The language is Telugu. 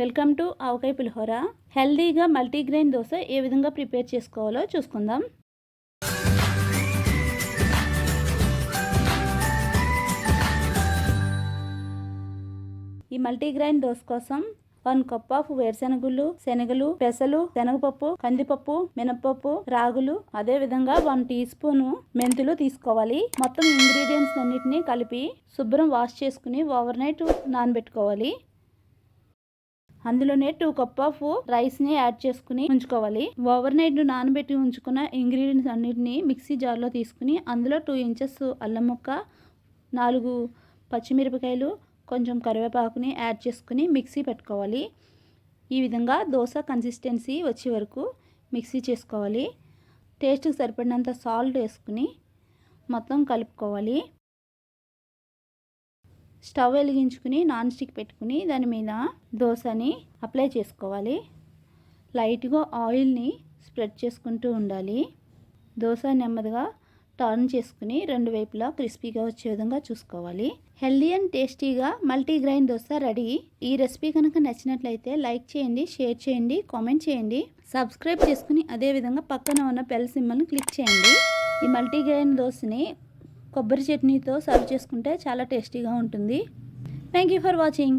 వెల్కమ్ టు ఆవకాయ పులిహోర. హెల్దీగా మల్టీగ్రెయిన్ దోశ ఏ విధంగా ప్రిపేర్ చేసుకోవాలో చూసుకుందాం. ఈ మల్టీగ్రెయిన్ దోశ కోసం 1 కప్ ఆఫ్ వేరుశెనగుళ్ళు, శనగలు, పెసలు, శనగపప్పు, కందిపప్పు, మినపప్పు, రాగులు, అదే విధంగా 1 టీ స్పూన్ మెంతులు తీసుకోవాలి. మొత్తం ఇంగ్రీడియంట్స్ అన్నిటినీ కలిపి శుభ్రం వాష్ చేసుకుని ఓవర్ నైట్ నానబెట్టుకోవాలి. అందులోనే 2 కప్ ఆఫ్ రైస్ని యాడ్ చేసుకుని ఉంచుకోవాలి. ఓవర్ నైట్ నానబెట్టి ఉంచుకున్న ఇంగ్రీడియంట్స్ అన్నిటిని మిక్సీ జార్లో తీసుకుని అందులో 2 ఇంచెస్ అల్లం ముక్క, 4 పచ్చిమిరపకాయలు, కొంచెం కరివేపాకుని యాడ్ చేసుకుని మిక్సీ పెట్టుకోవాలి. ఈ విధంగా దోశ కన్సిస్టెన్సీ వచ్చే వరకు మిక్సీ చేసుకోవాలి. టేస్ట్కి సరిపడినంత సాల్ట్ వేసుకుని మొత్తం కలుపుకోవాలి. స్టవ్ వెలిగించుకుని నాన్ స్టిక్ పెట్టుకుని దాని మీద దోశని అప్లై చేసుకోవాలి. లైట్గా ఆయిల్ని స్ప్రెడ్ చేసుకుంటూ ఉండాలి. దోశ నెమ్మదిగా టర్న్ చేసుకుని 2 వైపులా క్రిస్పీగా వచ్చే విధంగా చూసుకోవాలి. హెల్దీ అండ్ టేస్టీగా మల్టీగ్రెయిన్ దోశ రెడీ. ఈ రెసిపీ కనుక నచ్చినట్లయితే లైక్ చేయండి, షేర్ చేయండి, కామెంట్ చేయండి, సబ్స్క్రైబ్ చేసుకుని అదేవిధంగా పక్కన ఉన్న బెల్ సింబల్ని క్లిక్ చేయండి. ఈ మల్టీగ్రెయిన్ దోశని కొబ్బరి చట్నీతో సర్వ్ చేసుకుంటే చాలా టేస్టీగా ఉంటుంది. Thank you for watching.